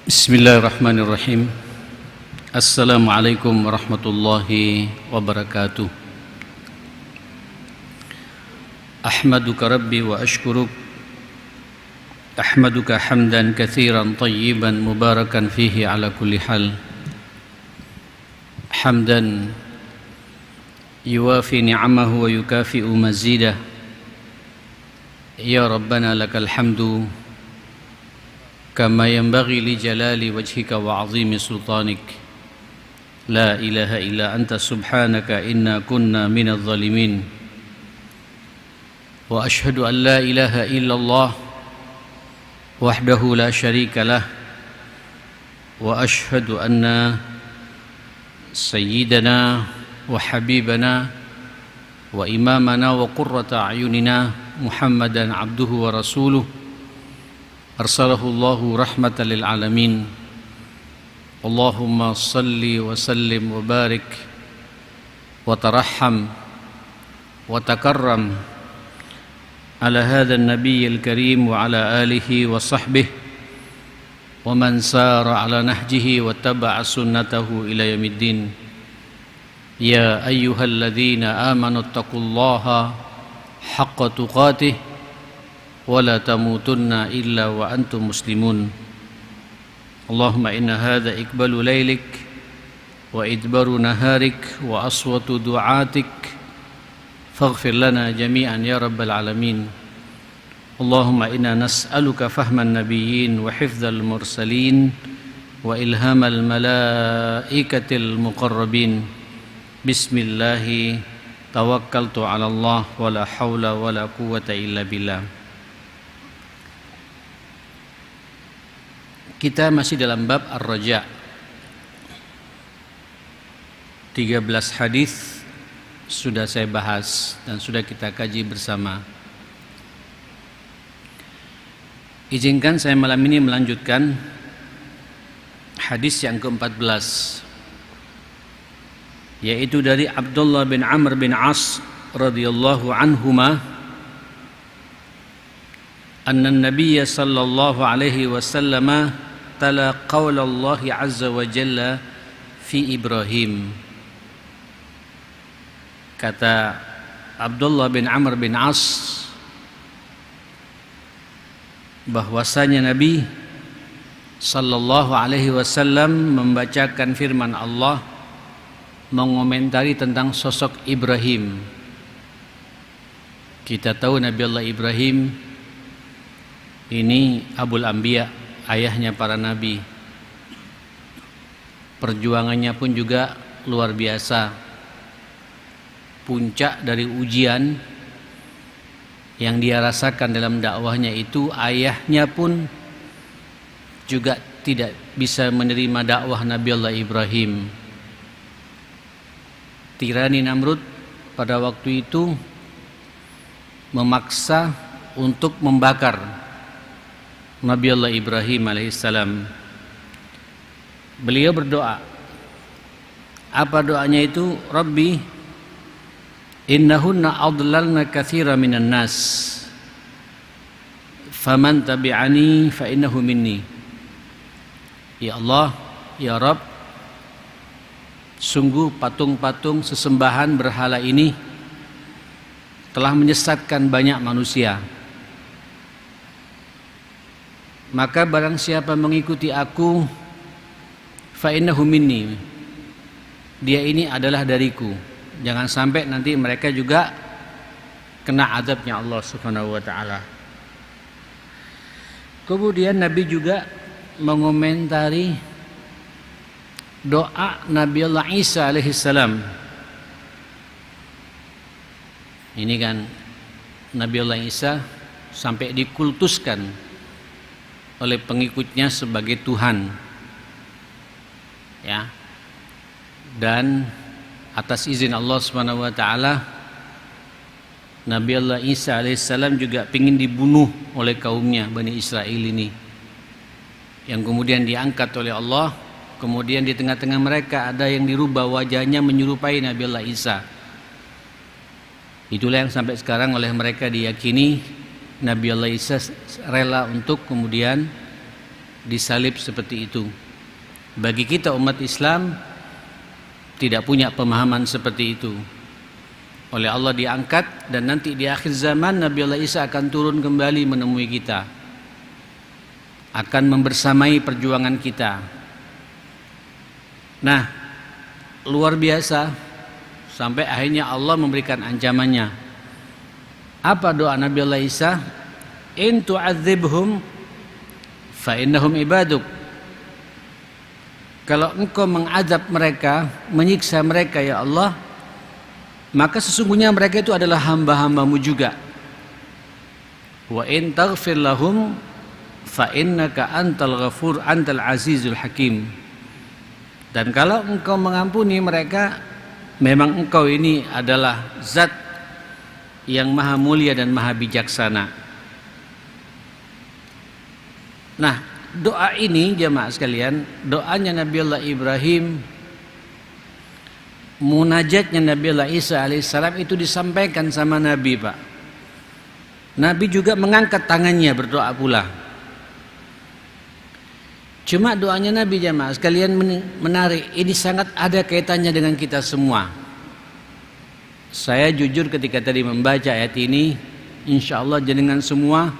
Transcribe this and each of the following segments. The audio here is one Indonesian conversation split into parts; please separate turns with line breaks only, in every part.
Bismillahirrahmanirrahim. Assalamualaikum warahmatullahi wabarakatuh. Ahmaduka Rabbi wa ashkuruk. Ahmaduka hamdan kathiran tayyiban mubarakan fihi ala kulli hal. Hamdan yuwafi ni'amahu wa yukafi'u mazidah. Ya Rabbana lakal hamdu كما ينبغي لجلال وجهك وعظيم سلطانك لا إله إلا أنت سبحانك إنا كنا من الظالمين وأشهد أن لا إله إلا الله وحده لا شريك له وأشهد أن سيدنا وحبيبنا وإمامنا وقرة أعيننا محمدا عبده ورسوله أرسله الله رحمة للعالمين اللهم صل وسلم وبارك وترحم وتكرم على هذا النبي الكريم وعلى آله وصحبه ومن سار على نهجه واتبع سنته إلى يوم الدين يا أيها الذين آمنوا اتقوا الله حق تقاته ولا تموتن إلا وأنتم مسلمون اللهم إن هذا إقبال ليلك وإدبار نهارك وأصوات دعاتك فاغفر لنا جميعا يا رب العالمين اللهم إنا نسألك فهم النبيين وحفظ المرسلين وإلهام الملائكة المقربين بسم الله توكلت على الله ولا حول ولا قوة إلا بالله. Kita masih dalam bab Ar-Raja. 13 hadis sudah saya bahas dan sudah kita kaji bersama. Izinkan saya malam ini melanjutkan hadis yang ke-14, yaitu dari Abdullah bin Amr bin As radhiyallahu anhuma anna an-nabiy sallallahu alaihi wasallam tala qaul Allah azza wa jalla fi Ibrahim. Kata Abdullah bin Amr bin As bahwasanya Nabi sallallahu alaihi wasallam membacakan firman Allah mengomentari tentang sosok Ibrahim. Kita tahu Nabi Allah Ibrahim ini Abul Anbiya, ayahnya para nabi. Perjuangannya pun juga luar biasa. Puncak dari ujian yang dia rasakan dalam dakwahnya itu, ayahnya pun juga tidak bisa menerima dakwah Nabi Allah Ibrahim. Tirani Namrud pada waktu itu memaksa untuk membakar Nabi Allah Ibrahim alaihissalam. Beliau berdoa. Apa doanya itu? Rabbi innahunna adlalna katsira minan nas faman tabi'ani fa innahu minni. Ya Allah, ya Rabb, sungguh patung-patung sesembahan berhala ini telah menyesatkan banyak manusia. Maka barang siapa mengikuti aku, fa innahu minni, dia ini adalah dariku. Jangan sampai nanti mereka juga kena azabnya Allah Subhanahu wa taala. Kemudian Nabi juga mengomentari doa Nabi Allah Isa alaihissalam. Ini kan Nabi Allah Isa sampai dikultuskan oleh pengikutnya sebagai Tuhan, ya. Dan atas izin Allah Subhanahu wa taala, Nabi Allah Isa alaihissalam juga ingin dibunuh oleh kaumnya Bani Israel ini, yang kemudian diangkat oleh Allah. Kemudian di tengah-tengah mereka ada yang dirubah wajahnya menyerupai Nabi Allah Isa. Itulah yang sampai sekarang oleh mereka diyakini Nabi Allah Isa rela untuk kemudian disalib seperti itu. Bagi kita umat Islam tidak punya pemahaman seperti itu. Oleh Allah diangkat, dan nanti di akhir zaman Nabi Allah Isa akan turun kembali menemui kita, akan membersamai perjuangan kita. Nah, luar biasa, sampai akhirnya Allah memberikan ancamannya. Apa doa Nabi Allah Isa? In tu'adzibhum fa innahum ibaduk. Kalau engkau mengazab mereka, menyiksa mereka ya Allah, maka sesungguhnya mereka itu adalah hamba-hambamu juga. Wa in taghfir lahum fa innaka antal ghafur antal azizul hakim. Dan kalau engkau mengampuni mereka, memang engkau ini adalah zat yang maha mulia dan maha bijaksana. Nah, doa ini jemaah sekalian, doanya Nabi Allah Ibrahim, munajatnya Nabi Allah Isa alaihissalam itu disampaikan sama Nabi, Pak. Nabi juga mengangkat tangannya berdoa pula. Cuma doanya Nabi jemaah sekalian menarik, ini sangat ada kaitannya dengan kita semua. Saya jujur ketika tadi membaca ayat ini, insya Allah jenengan semua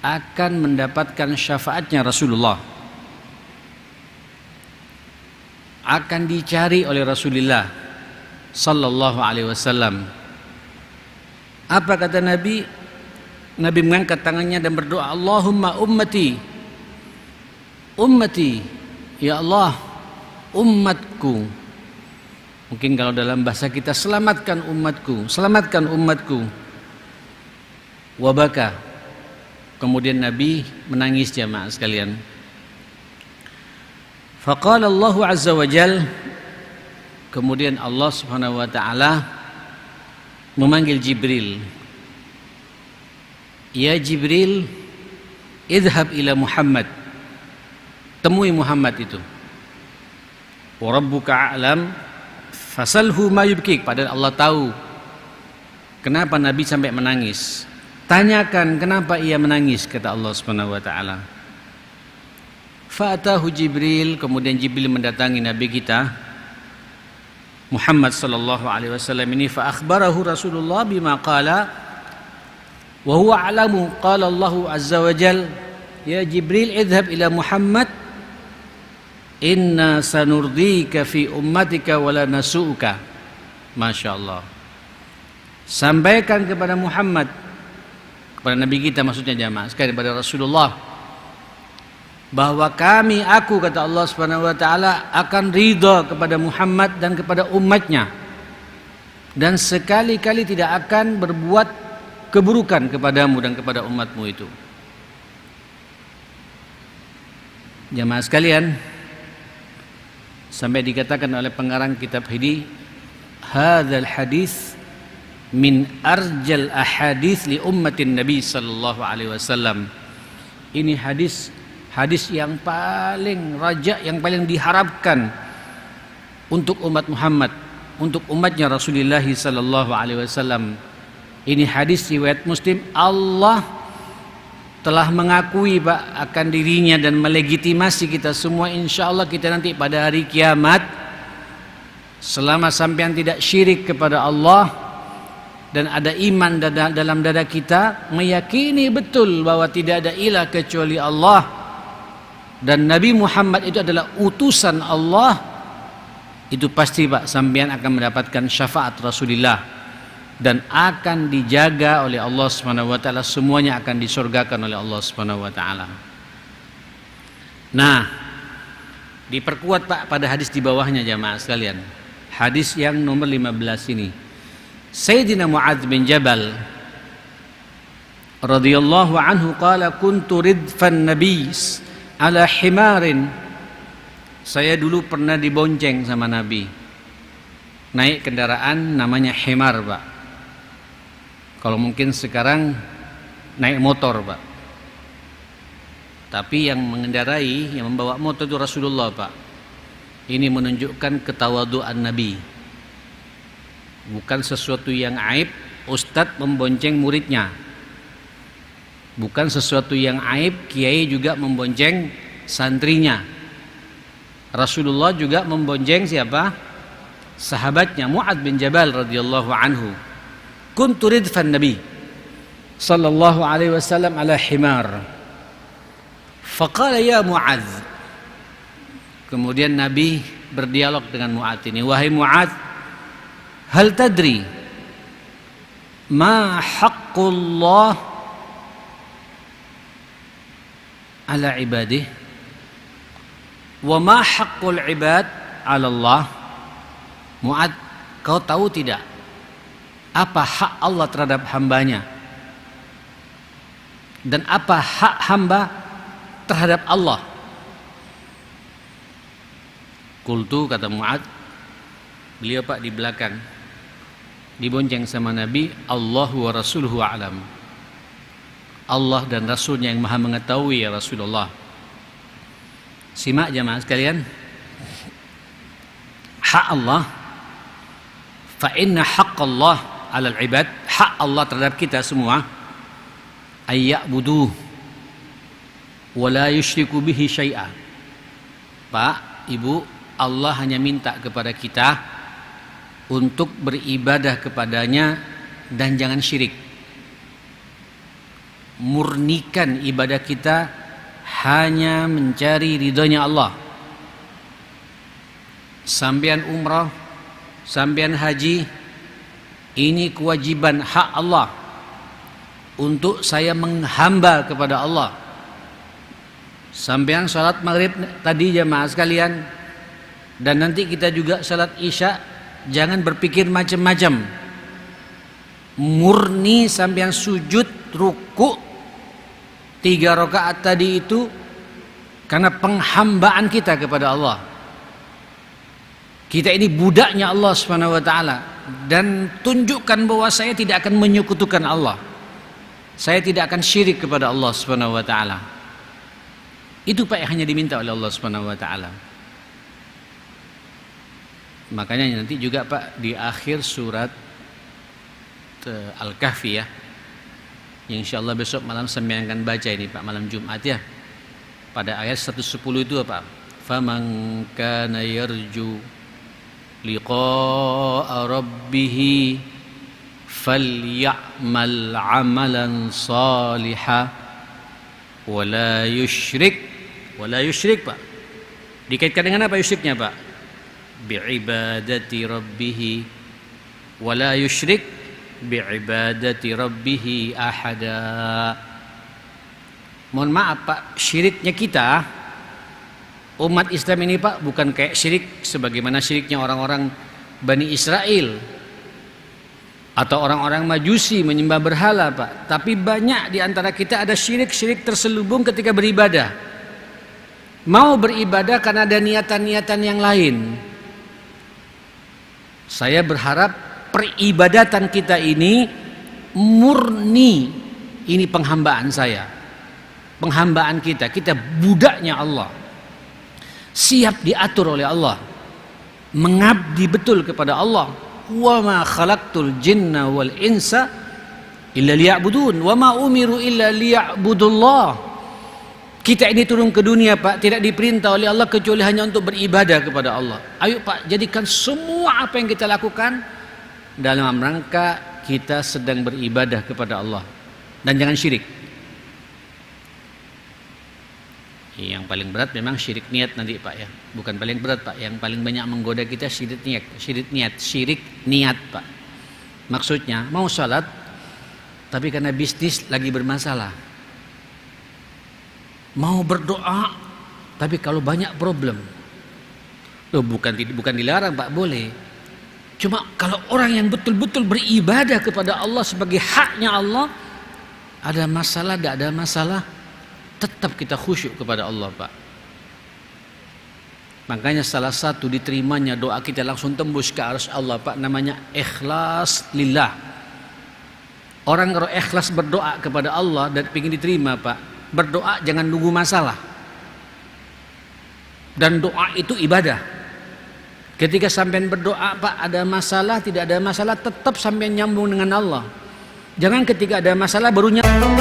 akan mendapatkan syafaatnya Rasulullah, akan dicari oleh Rasulullah sallallahu alaihi wasallam. Apa kata Nabi? Nabi mengangkat tangannya dan berdoa, Allahumma ummati, ummati, ya Allah, umatku. Mungkin kalau dalam bahasa kita, selamatkan umatku, selamatkan umatku. Wabaka. Kemudian Nabi menangis jemaah sekalian. Faqala Allah azza wa jal, kemudian Allah subhanahu wa ta'ala memanggil Jibril. Ya Jibril, idhab ila Muhammad, temui Muhammad itu. Wa rabbuka a'lam fasalhu ma yubkik. Padahal Allah tahu kenapa Nabi sampai menangis. Tanyakan kenapa ia menangis, kata Allah Subhanahu wa taala. Fa'atahu Jibril, kemudian Jibril mendatangi Nabi kita Muhammad sallallahu alaihi wasallam ini, fa akhbarahu Rasulullah bima qala wa huwa a'lamu. Qala Allah azza wa jal, ya Jibril idhhab ila Muhammad inna sanurdika fi ummatika wa la nasu'uka. Masya Allah. Sampaikan kepada Muhammad, kepada Nabi kita maksudnya jamaah sekalian, kepada Rasulullah, bahwa aku kata Allah Subhanahu wa taala akan ridha kepada Muhammad dan kepada umatnya, dan sekali-kali tidak akan berbuat keburukan kepadamu dan kepada umatmu itu. Jamaah sekalian, sampai dikatakan oleh pengarang kitab ini, hadzal hadis min arjal ahadits li ummatin Nabi sallallahu alaihi wasallam. Ini hadis yang paling raja, yang paling diharapkan untuk umat Muhammad, untuk umatnya Rasulullah sallallahu alaihi wasallam. Ini hadis riwayat Muslim. Allah telah mengakui Pak akan dirinya dan melegitimasi kita semua, insyaallah kita nanti pada hari kiamat, selama sampean tidak syirik kepada Allah dan ada iman dalam dada kita, meyakini betul bahwa tidak ada ilah kecuali Allah dan Nabi Muhammad itu adalah utusan Allah, itu pasti Pak sampean akan mendapatkan syafaat Rasulullah dan akan dijaga oleh Allah Subhanahu wa taala, semuanya akan disurgakan oleh Allah Subhanahu wa taala. Nah, diperkuat Pak pada hadis di bawahnya jamaah sekalian. Hadis yang nomor 15 ini. Sayyidina Mu'adz bin Jabal radhiyallahu anhu qala kuntu ridfan nabiy ala himarin. Saya dulu pernah dibonceng sama Nabi, naik kendaraan namanya himar Pak. Kalau mungkin sekarang naik motor Pak, tapi yang mengendarai, yang membawa motor itu Rasulullah Pak. Ini menunjukkan ketawaduan Nabi. Bukan sesuatu yang aib ustadz membonceng muridnya, bukan sesuatu yang aib kiai juga membonceng santrinya. Rasulullah juga membonceng siapa? Sahabatnya Mu'adz bin Jabal radhiyallahu anhu. Kuntu ridfan Nabi sallallahu alaihi wasallam ala himar. Faqala ya Mu'adz. Kemudian Nabi berdialog dengan Mu'adz ini, wahai Mu'adz, hal tadri ma haqqullah ala ibadih wa ma haqqul ibad ala Allah? Mu'adz, kau tahu tidak apa hak Allah terhadap hambanya dan apa hak hamba terhadap Allah? Qultu, kata Mu'adz, beliau Pak di belakang dibonceng sama Nabi, Allahu wa rasuluhu a'lam. Allah dan Rasulnya yang maha mengetahui ya Rasulullah. Simak jemaah sekalian, hak Allah, fa inna haqqallah 'alal ibad, hak Allah terhadap kita semua, ayya'buduh wa la yusyriku bihi syai'a. Pak, Ibu, Allah hanya minta kepada kita untuk beribadah kepadanya dan jangan syirik. Murnikan ibadah kita hanya mencari ridhonya Allah. Sampean umrah, sampean haji, ini kewajiban hak Allah untuk saya menghamba kepada Allah. Sampean salat maghrib tadi jemaah sekalian, dan nanti kita juga salat isya, jangan berpikir macam-macam. Murni sampean sujud ruku 3 rakaat tadi itu karena penghambaan kita kepada Allah. Kita ini budaknya Allah Subhanahu wa taala, dan tunjukkan bahwa saya tidak akan menyekutukan Allah. Saya tidak akan syirik kepada Allah Subhanahu wa taala. Itu Pak yang hanya diminta oleh Allah Subhanahu wa taala. Makanya nanti juga Pak di akhir surat Al-Kahfi ya, yang insyaallah besok malam saya akan baca ini Pak, malam Jumat ya, pada ayat 110 itu Pak, faman kana yarju liqa'a rabbih falyamal amalan salihan wala yusyrik Pak, dikaitkan dengan apa yusyriknya Pak? Bi'ibadati rabbih wala yusyrik bi'ibadati rabbih ahada. Mohon maaf Pak, syiriknya kita umat Islam ini Pak bukan kayak syirik sebagaimana syiriknya orang-orang Bani Israel atau orang-orang Majusi menyembah berhala Pak. Tapi banyak di antara kita ada syirik-syirik terselubung ketika beribadah. Mau beribadah karena ada niatan-niatan yang lain. Saya berharap peribadatan kita ini murni, ini penghambaan saya, penghambaan kita budaknya Allah, siap diatur oleh Allah, mengabdi betul kepada Allah. Wa ma khalaqtul jinna wal insa illa liya'budun wa ma umiru illa liya'budullah. Kita ini turun ke dunia Pak tidak diperintah oleh Allah kecuali hanya untuk beribadah kepada Allah. Ayo Pak, jadikan semua apa yang kita lakukan dalam rangka kita sedang beribadah kepada Allah, dan jangan syirik. Yang paling berat memang syirik niat nanti Pak ya, bukan paling berat Pak, yang paling banyak menggoda kita syirik niat Pak. Maksudnya mau salat tapi karena bisnis lagi bermasalah, mau berdoa tapi kalau banyak problem. Loh, bukan dilarang Pak, boleh. Cuma kalau orang yang betul-betul beribadah kepada Allah sebagai haknya Allah, ada masalah, tidak ada masalah, tetap kita khusyuk kepada Allah Pak. Makanya salah satu diterimanya doa kita langsung tembus ke arsy Allah Pak, namanya ikhlas lillah. Orang kalau ikhlas berdoa kepada Allah dan ingin diterima Pak, berdoa jangan nunggu masalah. Dan doa itu ibadah. Ketika sampean berdoa Pak ada masalah, tidak ada masalah, tetap sampean nyambung dengan Allah. Jangan ketika ada masalah baru nyambung.